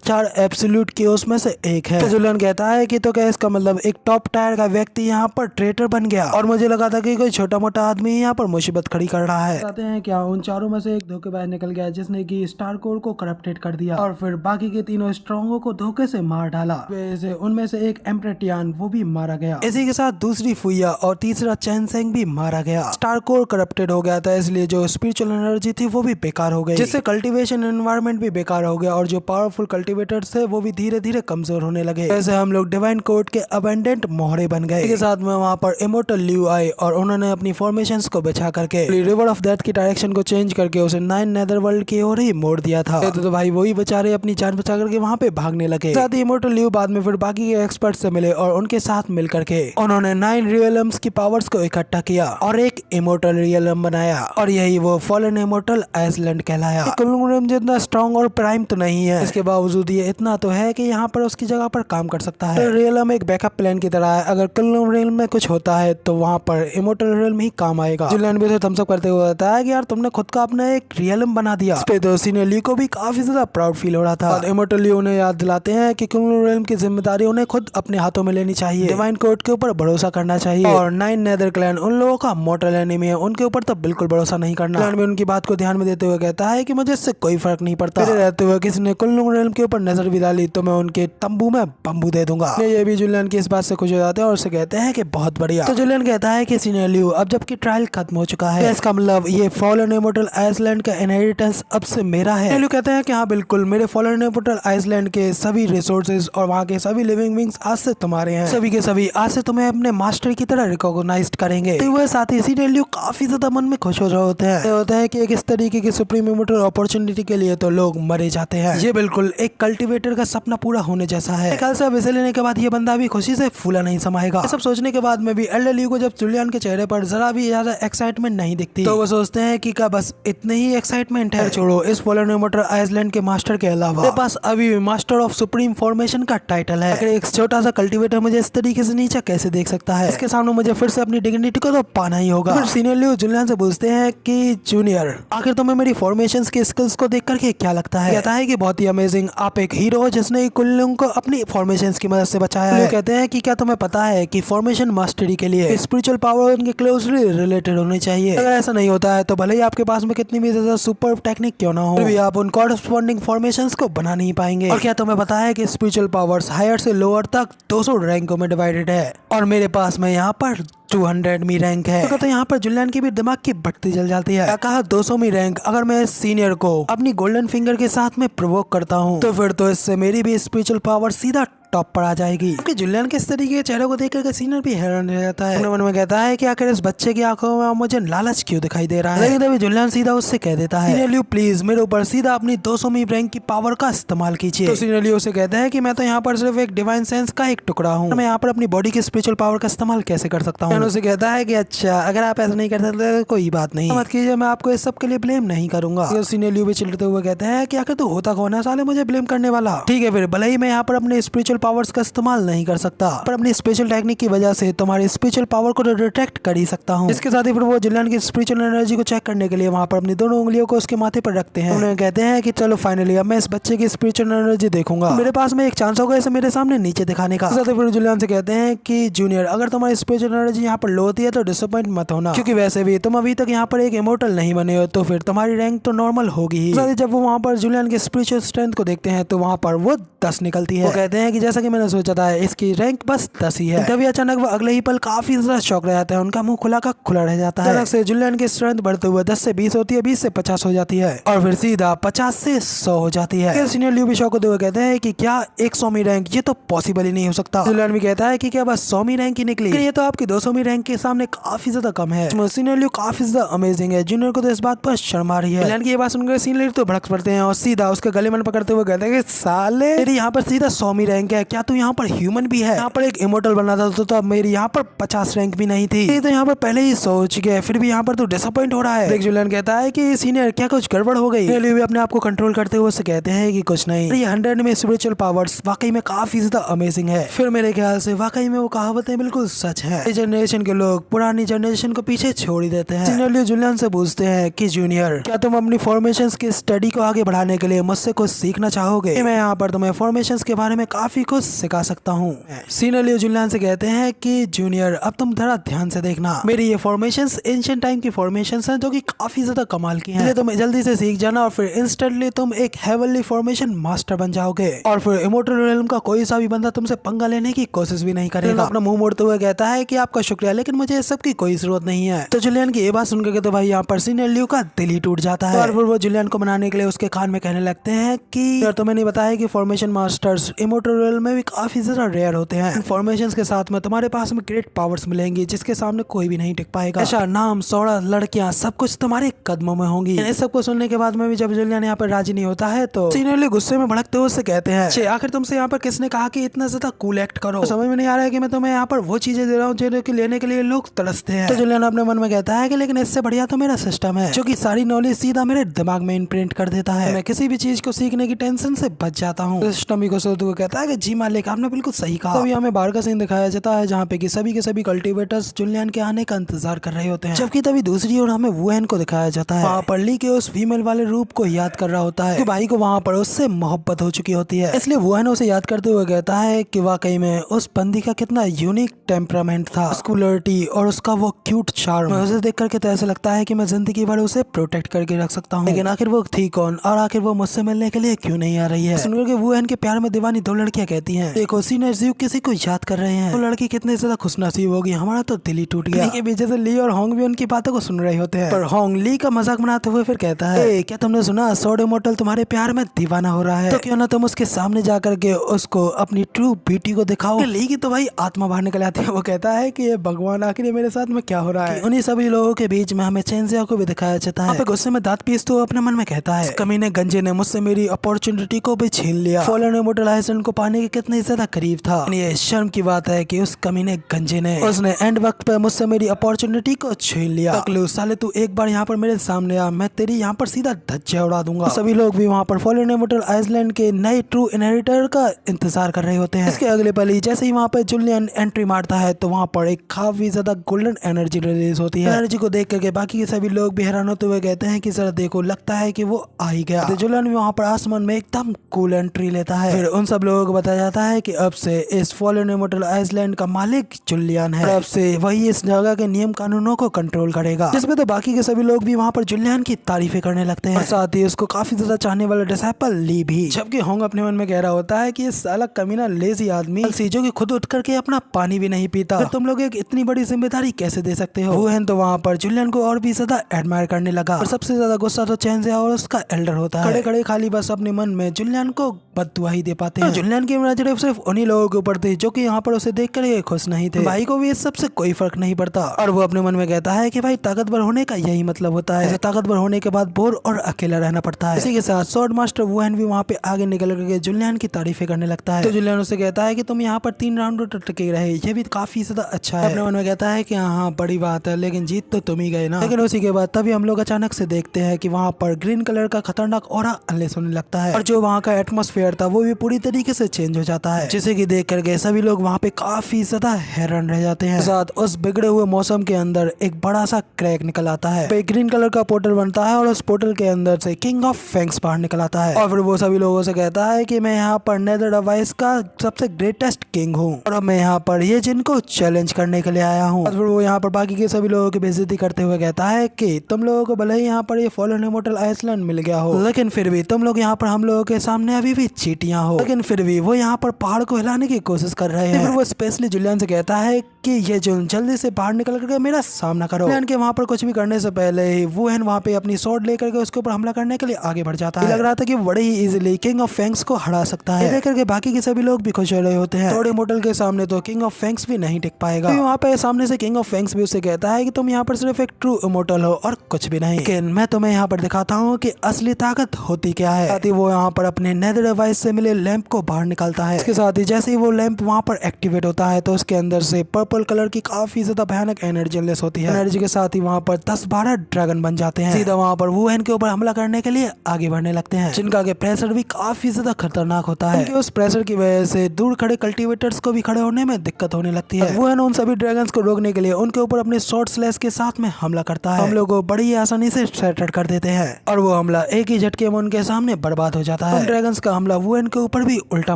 4 एब्सोल्यूट कियोस में से एक है। तो जुलियन कहता है कि तो क्या इसका मतलब एक टॉप टायर का व्यक्ति यहाँ पर ट्रेटर बन गया और मुझे लगा था कि कोई छोटा मोटा आदमी यहाँ पर मुसीबत खड़ी कर रहा है। कहते हैं क्या उन चारों में से एक धोखेबाज निकल गया जिसने कि स्टार कोर को करप्टेड कर दिया और फिर बाकी के तीनों स्ट्रॉन्गों को धोखे से मार डाला। वैसे उनमें से एक एम्प्रेटियान वो भी मारा गया। इसी के साथ दूसरी फुइया और तीसरा चैनसेंग भी मारा गया। स्टार कोर करप्टेड हो गया था इसलिए जो स्पिरिचुअल एनर्जी थी वो भी बेकार हो गई, जिससे कल्टीवेशन एनवायरनमेंट भी बेकार हो गया और जो पावरफुल कल्टीवेटर्स थे वो भी धीरे धीरे कमजोर होने लगे। ऐसे हम लोग डिवाइन कोड के अबेंडेंट मोहरे बन गए। इसके साथ में वहाँ पर इमोर्टल ल्यू आए और उन्होंने अपनी फॉर्मेशंस को बिछा करके रिवर ऑफ डेथ की डायरेक्शन को चेंज करके उसे 9 नेदरवर्ल्ड की ओर ही मोड़ दिया था। तो भाई वही बेचारे अपनी जान बचा करके वहाँ पे भागने लगे। साथ ही इमोर्टल ल्यू बाद में फिर बाकी के एक्सपर्ट से मिले और उनके साथ मिल करके उन्होंने 9 रियलम्स की पावर्स को इकट्ठा किया और एक इमोर्टल रियलम बनाया और यही वो फॉलन इमोर्टल आइसलैंड कहलाया। कुंगलू रेलम जितना स्ट्रॉन्ग और प्राइम तो नहीं है, इसके बावजूद ये इतना तो है कि यहाँ पर उसकी जगह पर काम कर सकता है। रियलम एक बैकअप प्लान की तरह है, अगर कुंगलू रेलम में कुछ होता है तो वहाँ पर इमोर्टल रियलम ही काम आएगा। जुलियन भी थम्स अप करते हुए बताया कि यार तुमने खुद का अपना एक रियलम बना दिया। इस पे तो सीनियर ली को भी काफी ज्यादा प्राउड फील हो रहा था। इमोर्टल ली उन्हें याद दिलाते हैं कि कुंग रेल्म की जिम्मेदारी उन्हें खुद अपने हाथों में लेनी चाहिए, डिवाइन कोर्ट के ऊपर भरोसा करना चाहिए और 9 नेदर क्लैन उन लोगों का मॉर्टल एनिमी है, उनके ऊपर तो बिल्कुल भरोसा नहीं करना। क्लैन भी उनकी बात को ध्यान में देते हुए कहता है कि मुझे इससे कोई फर्क नहीं पड़ता, मेरे रहते हुए किसी ने कुंग रेल्म के ऊपर नजर भी डाली तो मैं उनके तंबू में बम्बू दे दूंगा। ये भी जुलियन की इस बात से खुश हो जाते हैं और उसे कहते हैं कि बहुत बढ़िया। तो जुलियन कहता है कि सीनियर ल्यू अब जबकि ट्रायल खत्म हो चुका है, इसका मतलब ये फॉलन इमोर्टल आइसलैंड का इनहेरिटेंस अब से मेरा है। ल्यू कहते हैं कि हाँ बिल्कुल, मेरे फॉलन इमोर्टल आइसलैंड के सभी रिसोर्सेज और वहाँ के सभी लिविंग बींग्स आज से तुम्हारे हैं, सभी के सभी आज से तुम्हें अपने मास्टर की तरह रिकॉग्नाइज करेंगे। तो वह साथ ही सीनियर ल्यू काफी ज्यादा मन में खुश हो रहे होते हैं कि एक इस तरीके की सुप्रीम इमोर्टल अपॉर्चुनिटी के लिए तो लोग मरे जाते हैं। ये बिल्कुल एक कल्टिवेटर का सपना पूरा होने जैसा है। ख्याल से अब इसे लेने के बाद ये बंदा भी खुशी से फूला नहीं समाएगा। सब सोचने के बाद में भी एल्डर ल्यू को जब जुलियन के चेहरे पर जरा भी ज्यादा एक्साइटमेंट नहीं दिखती तो वो सोचते हैं कि क्या बस इतने ही एक्साइटमेंट है। छोड़ो, इस फॉलन इमोर्टल आइसलैंड के मास्टर के अलावा मेरे पास अभी भी मास्टर ऑफ सुप्रीम फॉर्मेशन का टाइटल है। एक छोटा सा कल्टिवेटर मुझे इस तरीके से नीचे कैसे देख सकता है? इसके सामने मुझे फिर से अपनी डिग्निटी को तो पाना ही होगा। फिर सीनियर ल्यू जुलियन से पूछते हैं कि जूनियर, आखिर तुम्हें मेरी फॉर्मेशंस के स्किल्स को देख करके क्या लगता है? कहता है कि बहुत ही अमेजिंग, आप एक हीरो हो जिसने कुल्लुंग को अपनी फॉर्मेशंस की मदद से बचाया है। कहते हैं कि क्या तुम्हें पता है कि फॉर्मेशन मास्टरी के लिए स्पिरिचुअल पावर उनके क्लोजली रिलेटेड होनी चाहिए। अगर ऐसा नहीं होता है तो भले ही आपके पास में कितनी भी ज्यादा सुपर टेक्निक क्यों ना हो, फिर भी आप उन कॉरस्पॉन्डिंग फॉर्मेशंस को बना नहीं पाएंगे। और क्या तुम्हें पता है कि स्पिरिचुअल पावर्स हायर से लोअर तक 200 रैंकों में डिवाइडेड है और मेरे पास में यहाँ पर 200वीं रैंक है। तो यहाँ पर जुलियन की भी दिमाग की बत्ती जल जाती है। कहा 200वीं रैंक अगर मैं सीनियर को अपनी गोल्डन फिंगर के साथ में प्रोवोक करता हूँ तो फिर तो इससे मेरी भी स्पिरिचुअल पावर सीधा टॉप पर आ जाएगी। क्योंकि जुलियन के इस तरीके के चेहरे को देख कर सीनियर भी हैरान रह जाता है। मन में कहता है कि आखिर इस बच्चे की आंखों में मुझे लालच क्यों दिखाई दे रहा है। लेकिन तभी जुलियन सीधा उससे कह देता है, सीनियर ल्यू प्लीज मेरे ऊपर सीधा अपनी 200वीं रैंक की पावर का इस्तेमाल कीजिए। तो सीनियर ल्यू उसे कहता है कि मैं तो यहाँ पर सिर्फ एक डिवाइन सेंस का एक टुकड़ा हूँ, मैं यहाँ पर अपनी बॉडी की स्पिरिचुअल पावर का इस्तेमाल कैसे कर सकता हूँ? उसे कहता है कि अच्छा, अगर आप ऐसा नहीं कर सकते तो कोई बात नहीं, मत कीजिए, मैं आपको इस सब के लिए ब्लेम नहीं करूंगा। सीनियर ल्यू भी चिल्लाते हुए कहते हैं कि आखिर तू होता कौन है साले मुझे ब्लेम करने वाला? ठीक है, फिर भले ही मैं यहाँ पर अपने स्पिरिचुअल पावर्स का इस्तेमाल नहीं कर सकता, पर अपनी स्पेशल टेक्निक की वजह से तुम्हारी स्पिरिचुअल पावर को डिटेक्ट कर ही सकता हूँ। इसके साथ ही फिर वो जुलियन की स्पिरिचुअल एनर्जी को चेक करने के लिए वहाँ पर अपनी दोनों उंगलियों को उसके माथे पर रखते हैं। उन्हें कहते हैं कि चलो फाइनली अब मैं इस बच्चे की स्पिरिचुअल एनर्जी देखूंगा, मेरे पास में एक चांस होगा इसे मेरे सामने नीचे दिखाने का। साथ ही फिर जुलियन से कहते हैं कि जूनियर, अगर तुम्हारी स्पिरिचुअल एनर्जी यहाँ पर लो होती है तो डिसअपॉइंट मत होना, क्योंकि वैसे भी तुम अभी तक यहाँ पर एक इमोर्टल नहीं बने हो तो फिर तुम्हारी रैंक तो नॉर्मल होगी ही। जब वो वहाँ पर जुलियन के स्पिरिचुअल स्ट्रेंथ को देखते हैं तो वहाँ पर वो 10 निकलती है। वो कहते हैं कि जैसा कि मैंने सोचा था इसकी रैंक बस 10 ही है। तभी अचानक वो अगले ही पल काफी ज्यादा शॉक रह जाता है, उनका मुंह खुला का खुला रह जाता है। अचानक से जुलियन की स्ट्रेंथ बढ़ते हुए 10 से 20 होती है, 20 से 50 हो जाती है और फिर सीधा 50 से 100 हो जाती है। सीनियर ल्यू भी शॉक होते हुए कहते हैं कि क्या 100वीं रैंक, ये तो पॉसिबल ही नहीं हो सकता। जुलियन भी कहता है कि क्या बस 100वीं रैंक ही निकली, ये तो आपकी 200वीं रैंक के सामने काफी ज्यादा कम है। सीनियर ल्यू काफी ज्यादा अमेजिंग है, जूनियर को तो इस बात पर शर्म आ रही है। जुलियन की ये बात सुनकर सीनियर ल्यू तो भड़क पड़ते हैं और सीधा उसके गले में पकड़ते हुए कहते हैं कि साले तेरी यहाँ पर सीधा 100वीं रैंक है, क्या तू यहाँ पर ह्यूमन भी है? यहाँ पर एक इमोर्टल बना था तो अब मेरी यहाँ पर 50 रैंक भी नहीं थी, तो यहाँ पर पहले ही 100 हो चुके हैं, फिर भी यहाँ पर तो डिसअपॉइंट हो रहा है। देख जुलियन कहता है कि सीनियर क्या कुछ गड़बड़ हो गई? भी अपने आप को कंट्रोल करते हुए उससे कहते हैं कि कुछ नहीं, ये 100 में स्पिरिचुअल पावर्स वाकई में काफी ज्यादा अमेजिंग है। फिर मेरे ख्याल से वाकई में वो कहावतें बिल्कुल सच है, इस जनरेशन के लोग पुरानी जनरेशन को पीछे छोड़ ही देते हैं। सीनियर जुलियन से पूछते हैं कि जूनियर, क्या तुम अपनी फॉर्मेशंस की स्टडी को आगे बढ़ाने के लिए मुझसे कुछ सीखना चाहोगे? मैं यहाँ पर तुम्हें फॉर्मेशंस के बारे में काफी कुछ सिखा सकता हूँ। सीनियर जुलियन से कहते हैं कि जूनियर अब तुम थोड़ा ध्यान से देखना, मेरी ये फॉर्मेशंस एंशिएंट टाइम की फॉर्मेशंस हैं जो कि काफी ज्यादा कमाल की हैं, तुम जल्दी से सीख जाना और फिर इंस्टेंटली तुम एक हेवनली फॉर्मेशन मास्टर बन जाओगे और फिर इमोर्टल रेल्म का कोई सा भी बंदा तुमसे पंगा लेने की कोशिश भी नहीं करेगा। अपना मुंह मोड़ते हुए कहता है कि आपका शुक्रिया, लेकिन मुझे इस सब की कोई जरूरत नहीं है। तो जुलियन की ये बात सुनकर तो भाई यहाँ पर सीनियर ल्यू का दिल ही टूट जाता है और फिर वो जुलियन को मनाने के लिए उसके कान में कहने लगते हैं कि यार तुम्हें नहीं बताया कि फॉर्मेशन मास्टर्स इमोर्टल रेल्म में भी काफी ज्यादा रेयर होते हैं। फॉर्मेशंस के साथ में तुम्हारे पास में ग्रेट पावर्स मिलेंगी जिसके सामने कोई भी नहीं टिक पाएगा। अच्छा, नाम, शोहरत, लड़कियां सब कुछ तुम्हारे कदमों में होंगी। इस सब को सुनने के बाद में भी जब जुलियन यहाँ पर राजी नहीं होता है तो सीनियर ल्यू गुस्से में भड़कते हुए उससे कहते हैं, आखिर तुमसे यहाँ पर किसने कहा कि इतना ज्यादा कूल एक्ट करो? समझ में नहीं आ रहा है कि मैं तुम्हें यहाँ पर वो चीजें दे रहा हूँ जिनके लेने के लिए लोग तरसते हैं। तो जुलियन अपने मन में कहता है कि लेकिन इससे बढ़िया तो मेरा सिस्टम है जो कि सारी नॉलेज सीधा मेरे दिमाग में इम्प्रिंट कर देता है। मैं किसी भी चीज को सीखने की टेंशन से बच जाता हूँ। सिस्टम को सोचते हुए कहता है कि जी मालिक, आपने बिल्कुल सही कहा। तभी हमें बाहर का सीन दिखाया जाता है जहाँ पे कि सभी के सभी कल्टीवेटर्स जुलियन के आने का इंतजार कर रहे होते हैं, जबकि तभी दूसरी ओर हमें वुएन को दिखाया जाता है। वहाँ पर ली के उस फीमेल वाले रूप को याद कर रहा होता है कि भाई को वहाँ पर उससे मोहब्बत हो चुकी होती है, इसलिए वुएन उसे याद करते हुए कहता है कि वाकई में उस बंदी का कितना यूनिक टेम्परामेंट था, स्कूलरिटी और उसका वो क्यूट चार्म। उसे देख करके तो ऐसा लगता है कि मैं जिंदगी भर उसे प्रोटेक्ट करके रख सकता हूँ। लेकिन आखिर वो थी कौन और आखिर वो मुझसे मिलने के लिए क्यों नहीं आ रही है। सुनकर के वुएन के प्यार में दीवानी दो लड़कियां कहती हैं, देखो सीनियर जीव किसी को याद कर रहे हैं। वो लड़की कितनी ज्यादा खुशनसीब होगी, हमारा तो दिल ही टूट गया। के पीछे से ली और होंग भी उनकी बातों को सुन रहे होते हैं, पर होंग ली का मजाक बनाते हुए फिर कहता है, क्या तुमने सुना सोड इमोर्टल तुम्हारे प्यार में दीवाना हो रहा है, तो क्यों ना तुम उसके सामने जाकर के उसको अपनी ट्रू ब्यूटी को दिखाओ। ली की तो भाई आत्मा बाहर निकल आती है। वो कहता है कि ये भगवान आखिर ये मेरे साथ में क्या हो रहा है। उन्हीं सभी लोगों के बीच में हमें चेंजिया को भी दिखाया जाता है। गुस्से में दांत पीसते हुए अपने मन में कहता है, कमीने गंजे ने मुझसे मेरी अपॉर्चुनिटी को भी छीन लिया। फॉलन इमोर्टल आइसलैंड को पाने के कितने ज्यादा करीब था। ये शर्म की बात है कि उस कमीने गंजे ने उसने एंड वक्त पे मुझसे मेरी अपॉर्चुनिटी को छीन लिया। टकलू साले, तू एक बार यहाँ पर मेरे सामने आ, मैं तेरी यहाँ पर सीधा धज्जियां उड़ा दूंगा। तो सभी लोग भी वहाँ पर फॉलन इमोर्टल आइसलैंड के नए ट्रू इनहेरिटर का इंतजार कर रहे होते हैं। इसके अगले पल ही जैसे ही वहाँ पे जुलियन एंट्री मारता है तो वहाँ पर एक काफी ज्यादा गोल्डन एनर्जी रिलीज होती है। एनर्जी को देख करके बाकी के सभी लोग भी हैरान होते हुए कहते हैं कि जरा देखो, लगता है कि वो आ ही गया। तो जुलियन भी वहाँ पर आसमान में एकदम कूल एंट्री लेता है। फिर उन सब लोगों को बताया जाता है कि अब से इस फॉलन इमोर्टल आइसलैंड का मालिक जुलियन है, अब से वही इस जगह के नियम कानूनों को कंट्रोल करेगा। जिसमें तो बाकी के सभी लोग भी वहाँ पर जुलियन की तारीफें करने लगते हैं और साथ ही उसको काफी ज्यादा चाहने वाला डिसाइपल ली भी। जबकि होंग अपने मन में कह रहा होता है कि ये साला कमीना लेजी आदमी जो कि खुद उठ करके अपना पानी भी नहीं पीता, फिर तुम लोग एक इतनी बड़ी जिम्मेदारी कैसे दे सकते हो। वुएन तो वहाँ पर जुलियन को और भी ज्यादा एडमायर करने लगा और सबसे ज्यादा गुस्सा तो चेंजिया और उसका एल्डर होता है। खड़े खड़े खाली बस अपने मन में जुलियन को बद्दुआ ही दे पाते हैं। जुलियन की नजरें सिर्फ उन्हीं लोगों के ऊपर थी जो कि यहाँ पर उसे देख कर खुश नहीं थे। भाई को भी इस सबसे कोई फर्क नहीं पड़ता और वो अपने मन में कहता है कि भाई ताकतवर होने का यही मतलब होता है, ताकतवर होने के बाद बोर और अकेला रहना पड़ता है। इसी के साथ स्वॉर्ड मास्टर वुएन भी वहाँ पे आगे निकल करके जुलियन की तारीफें करने लगता है। तो जुलियन उसे कहता है कि तुम यहाँ पर 3 राउंड टिके रहे, ये भी काफी ज्यादा अच्छा है। अपने मन में कहता है कि हाँ बड़ी बात है, लेकिन जीत तो तुम ही गए ना। लेकिन उसी के बाद तभी हम लोग अचानक से देखते हैं कि वहाँ पर ग्रीन कलर का खतरनाक ऑरा अनलेस होने लगता है और जो वहाँ का एटमॉस्फेयर था वो भी पूरी तरीके से चेंज हो जाता है, जिसे कि देख करके सभी लोग वहाँ पे काफी ज्यादा हैरान रह जाते हैं। साथ उस बिगड़े हुए मौसम के अंदर एक बड़ा सा क्रैक निकल आता है, पे ग्रीन कलर का पोर्टल बनता है और उस पोर्टल के अंदर से किंग ऑफ फैंग्स बाहर निकल आता है और फिर वो सभी लोगों से कहता है कि मैं यहाँ पर नेदर डिवाइस का सबसे ग्रेटेस्ट किंग हूँ और अब मैं यहाँ पर ये जिनको चैलेंज करने के लिए आया हूँ। और फिर वो यहाँ पर बाकी के सभी लोगों की बेइज्जती करते हुए कहता है कि तुम लोगों को भले ही यहाँ पर ये फॉलन इमोर्टल आइसलैंड मिल गया हो, लेकिन फिर भी तुम लोग यहाँ पर हम लोगों के सामने अभी भी चींटियां हो। लेकिन फिर भी वो यहाँ पर पहाड़ को हिलाने की कोशिश कर रहे हैं। फिर वो स्पेशली जुलियन से कहता है कि ये जुलियन जल्दी से बाहर निकल करके मेरा सामना करो। जुलियन के वहाँ पर कुछ भी करने से पहले ही वुएन वहाँ पे अपनी स्वॉर्ड लेकर के उसके ऊपर हमला करने के लिए आगे बढ़ जाता है। लग रहा था कि बड़े ही इजीली किंग ऑफ फैंग्स को हरा सकता है। देख करके बाकी के सभी लोग भी खुश हो रहे होते हैं। थोड़े मोटल के सामने तो किंग ऑफ फैंग्स भी नहीं टिक पाएगा। वहाँ पे सामने से किंग ऑफ फैंग्स भी उसे कहता है कि तुम यहाँ पर सिर्फ एक ट्रू इमोर्टल हो और कुछ भी नहीं, लेकिन मैं तुम्हें यहाँ पर दिखाता हूँ कि असली ताकत होती क्या है। साथ ही वो यहाँ पर अपने नेदर डिवाइस से मिले लैंप को बाहर निकालता है। इसके साथ ही जैसे ही वो लैंप वहाँ पर एक्टिवेट होता है तो उसके अंदर से पर्पल कलर की काफी ज्यादा भयानक एनर्जी रिलीज होती है। एनर्जी के साथ ही वहाँ पर 10-12 ड्रैगन बन जाते हैं। सीधा वहाँ पर वुएन के ऊपर हमला करने के लिए आगे बढ़ने लगते हैं, जिनका के प्रेशर भी काफी ज्यादा खतरनाक होता है। उस प्रेशर की वजह से दूर खड़े कल्टीवेटर्स को भी खड़े होने में दिक्कत होने लगती है। वुएन उन सभी ड्रैगन्स को रोकने के लिए उनके ऊपर अपने शॉर्ट स्लैश के साथ में हमला करता है। हम लोग को बड़ी आसानी से शैटर कर देते हैं और वो हमला एक ही झटके में उनके सामने बर्बाद हो जाता है। ड्रैगन्स का हमला वुएन के ऊपर भी उल्टा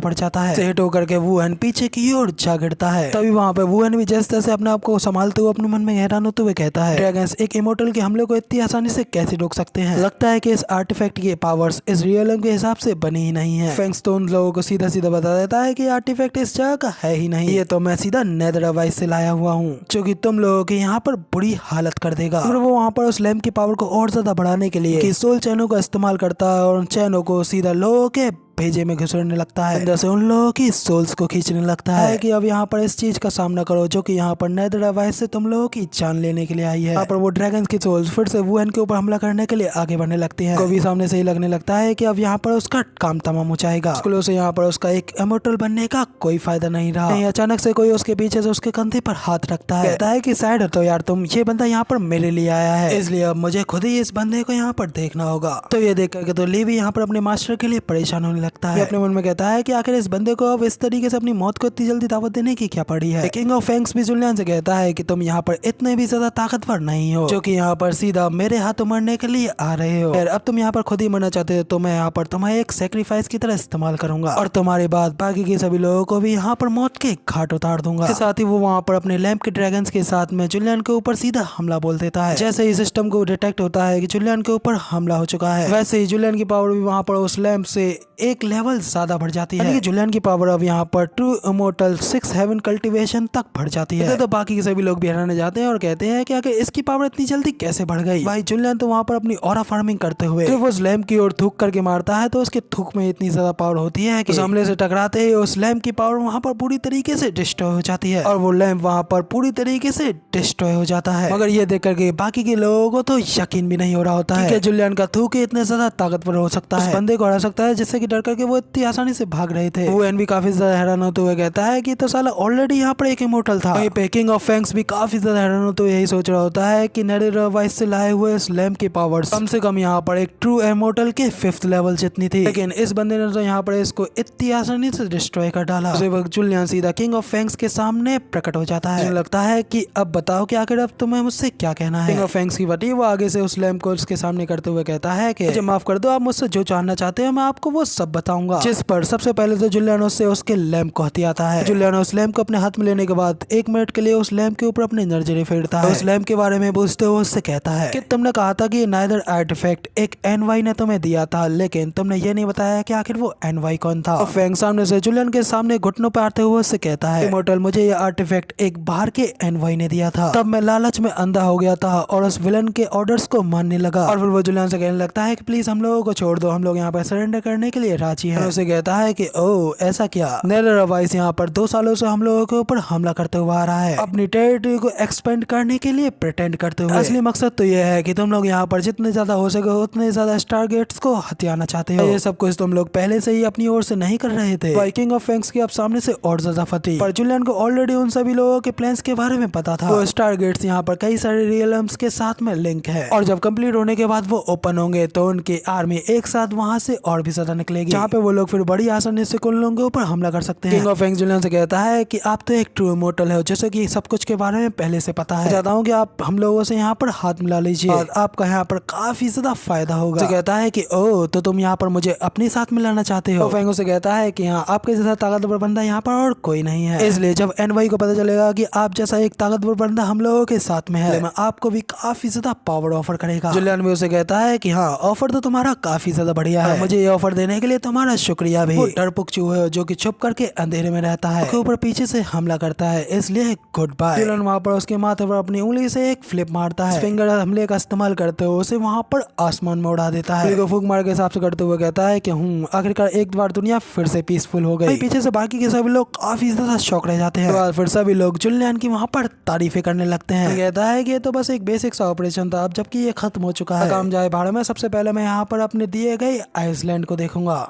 पड़ जाता है। हिट होकर के वुएन पीछे की ओर जा गिरता है। तभी वहाँ पे वुएन भी जिस तरह से अपने आप को संभालते हुए अपने मन में हैरान होते हुए कहता है, ड्रैगन्स एक इमोर्टल के हमले को इतनी आसानी से कैसे रोक सकते हैं। लगता है कि इस आर्टिफैक्ट की पावर्स इस रियलम के हिसाब से बनी ही नहीं है। फैंग्स तो उन लोगों को सीधा सीधा बता देता है कि आर्टिफैक्ट इस जगह का है ही नहीं, ये तो मैं सीधा नेदर डिवाइस से लाया हुआ हूँ जो कि तुम लोगों की यहाँ पर बुरी हालत कर देगा। और वो वहाँ पर उस लैंप की पावर को और ज्यादा बढ़ाने के लिए सोल चैनों का इस्तेमाल करता है और उन चैनों को सीधा लोगों के भेजे में घुसरने लगता है, अंदर से उन लोगों की सोल्स को खींचने लगता है कि अब यहाँ पर इस चीज का सामना करो जो कि यहाँ पर नेदरवाइज से तुम लोगों की जान लेने के लिए आई है। यहाँ पर वो ड्रैगन की सोल्स फिर से वुहेन के ऊपर हमला करने के लिए आगे बढ़ने लगती हैं। को भी सामने से ही लगने लगता है कि अब यहाँ पर उसका काम तमाम हो जाएगा। स्कूलों से यहाँ पर उसका एक इमोर्टल बनने का कोई फायदा नहीं रहा। नहीं, अचानक से कोई उसके पीछे से उसके कंधे पर हाथ रखता है, कहता है कि साइड हटो यार तुम, ये बंदा यहाँ पर मेरे लिए आया है, इसलिए अब मुझे खुद ही इस बंदे को यहाँ पर देखना होगा। तो ये देख करके तो ली भी यहाँ पर अपने मास्टर के लिए परेशान होने लगता है। अपने मन में कहता है कि आखिर इस बंदे को अब इस तरीके से अपनी मौत को इतनी जल्दी दावत देने की क्या पड़ी है। किंग ऑफ फैंग्स भी जुलियन से कहता है कि तुम यहाँ पर इतने भी ज्यादा ताकतवर नहीं हो जो कि यहाँ पर सीधा मेरे हाथों मरने के लिए आ रहे हो। अब तुम यहाँ पर खुद ही मरना चाहते हो तो मैं यहाँ पर तुम्हें एक सेक्रीफाइस की तरह इस्तेमाल करूंगा और तुम्हारे बाद बाकी के सभी लोगों को भी यहाँ पर मौत के घाट उतार दूंगा। साथ ही वो वहाँ पर अपने लैंप के ड्रैगन्स के साथ में जुलियन के ऊपर सीधा हमला बोल देता है। जैसे ही सिस्टम को डिटेक्ट होता है कि जुलियन के ऊपर हमला हो चुका है, वैसे ही जुलियन की पावर भी वहाँ पर उस लैंप से एक लेवल ज्यादा बढ़ जाती है। जुलियन की पावर अब यहाँ पर ट्रू इमोर्टल 6 हेवन कल्टीवेशन तक बढ़ जाती है। तो बाकी के सभी लोग भी हैरान जाते हैं और कहते हैं कि आखिर इसकी पावर इतनी जल्दी कैसे बढ़ गई। भाई जुलियन तो वहाँ पर अपनी ऑरा फार्मिंग करते हुए जब उस लैंप की ओर थूक करके मारता है तो उसके थूक में इतनी ज्यादा पावर होती है कि उस हमले से टकराते ही उस लैंप की पावर वहाँ पर पूरी तरीके से डिस्ट्रॉय हो जाती है और वो लैंप वहाँ पर पूरी तरीके से डिस्ट्रॉय हो जाता है। मगर ये देख करके बाकी के लोगों को तो यकीन भी नहीं हो रहा होता है कि जुलियन का थूक इतने ज्यादा ताकतवर हो सकता है, उस बंदे को हरा सकता है जिससे कि डर करके वो इतनी आसानी से भाग रहे थे। वो भी काफी ज्यादा हैरान होते हुए कहता है कि तो साला ऑलरेडी यहाँ पर एक इमोर्टल था। वहीं किंग ऑफ फैंग्स भी काफी ज्यादा हैरान होते हुए यही सोच रहा होता है कि नेदरवाइज से लाए हुए इस लैंप की पावर्स कम से कम यहाँ पर एक ट्रू इमोर्टल के 5th लेवल जितनी थी, लेकिन इस बंदे ने तो यहाँ पर इसको इतनी आसानी से डिस्ट्रॉय कर डाला। उसी वक्त जुलियन सीधा किंग ऑफ फैंग्स के सामने प्रकट हो जाता है। लगता है कि अब बताओ कि आखिर अब तुम्हें मुझसे क्या कहना है। किंग ऑफ फैंग्स की बटी वो आगे से उस लैंप को उसके सामने करते हुए कहता है कि मुझे माफ कर दो, आप मुझसे जो जानना चाहते हैं मैं आपको वो सब बताऊंगा। जिस पर सबसे पहले तो जुलियन उससे उसके लैंप को हथियाता है। जुलियन उस लैंप को अपने हाथ में लेने के बाद 1 मिनट के लिए उस लैंप के ऊपर अपनी नजरें फेरता है। उस लैंप के बारे में पूछते हुए उससे कहता है कि तुमने कहा था कि नाइदर आर्टिफैक्ट एक एनवाई ने तुम्हें दिया था, लेकिन तुमने ये नहीं बताया कि आखिर वो एनवाई कौन था। फैंग सामने से जुलियन के सामने घुटनों पर आते हुए उससे कहता है इमोर्टल मुझे ये आर्टिफैक्ट एक बाहर के एनवाई ने दिया था, तब मैं लालच में अंधा हो गया था और उस विलन के ऑर्डर्स को मानने लगा। और फिर वो जुलियन से कहने लगता है कि प्लीज हम लोगों को छोड़ दो, हम लोग यहाँ पर सरेंडर करने के लिए राजी हैं। उसे कहता है कि ओ ऐसा क्या। नेदरवाइज यहाँ पर 2 सालों से हम लोगों के ऊपर हमला करते हुए आ रहा है, अपनी टेरिटरी को एक्सपेंड करने के लिए प्रिटेंड करते हुए। असली मकसद तो ये है कि तुम लोग यहाँ पर जितने ज्यादा हो सके उतने ज्यादा स्टारगेट्स को हथियाना चाहते हो। ये सब कुछ तुम लोग पहले से ही अपनी ओर से नहीं कर रहे थे। किंग ऑफ फैंग्स की अब सामने से और ज्यादा फटी, पर जुलियन को ऑलरेडी उन सभी लोगों के प्लान्स के बारे में पता था। वो स्टारगेट्स यहाँ पर कई सारे रियल्म्स के साथ में लिंक है और जब कंप्लीट होने के बाद वो ओपन होंगे तो उनकी आर्मी एक साथ वहाँ से और भी ज्यादा निकलेगी, जहाँ पे वो लोग फिर बड़ी आसानी से उन लोगों के ऊपर हमला कर सकते हैं। किंग ऑफ फैंग्स जुलियन से कहता है कि आप तो एक ट्रू इमोर्टल हो, जैसे कि सब कुछ के बारे में पहले से पता है। चाहता हूँ कि आप हम लोगों से यहाँ पर हाथ मिला लीजिए और आपका यहाँ पर काफी ज्यादा फायदा होगा। तो कहता है कि ओ तो तुम यहाँ पर मुझे अपने साथ मिलाना चाहते हो। फैंगो से कहता है कि हाँ आपके जैसा ताकतवर बंदा यहाँ पर और कोई नहीं है, इसलिए जब एनवाई को पता चलेगा कि आप जैसा एक ताकतवर बंदा हम लोगों के साथ में है, मैं आपको भी काफी ज्यादा पावर ऑफर करेगा। जुलियन भी उसे कहता है कि हाँ ऑफर तो तुम्हारा काफी ज्यादा बढ़िया है, मुझे ये ऑफर देने के लिए तुम्हारा शुक्रिया भी। डरपोक चूहे जो कि छुप करके अंधेरे में रहता है उसके ऊपर पीछे से हमला करता है, इसलिए गुड बाय। जुलियन वहाँ पर उसके माथे पर अपनी उंगली से एक फ्लिप मारता है, फिंगर हमले का इस्तेमाल करते हुए उसे वहाँ पर आसमान में उड़ा देता है। फूक मार के हिसाब से करते हुए कहता है कि आखिरकार एक बार दुनिया फिर से पीसफुल हो गई। पीछे से बाकी के सभी लोग काफी ज्यादा शौक रह जाते हैं। फिर सभी लोग जुलियन की वहाँ पर तारीफें करने लगते हैं। कहता है कि ये तो बस एक बेसिक सा ऑपरेशन था, अब जबकि ये खत्म हो चुका है, काम जाए भाड़ में। सबसे पहले मैं यहाँ पर अपने दिए गए आइसलैंड को देखूंगा।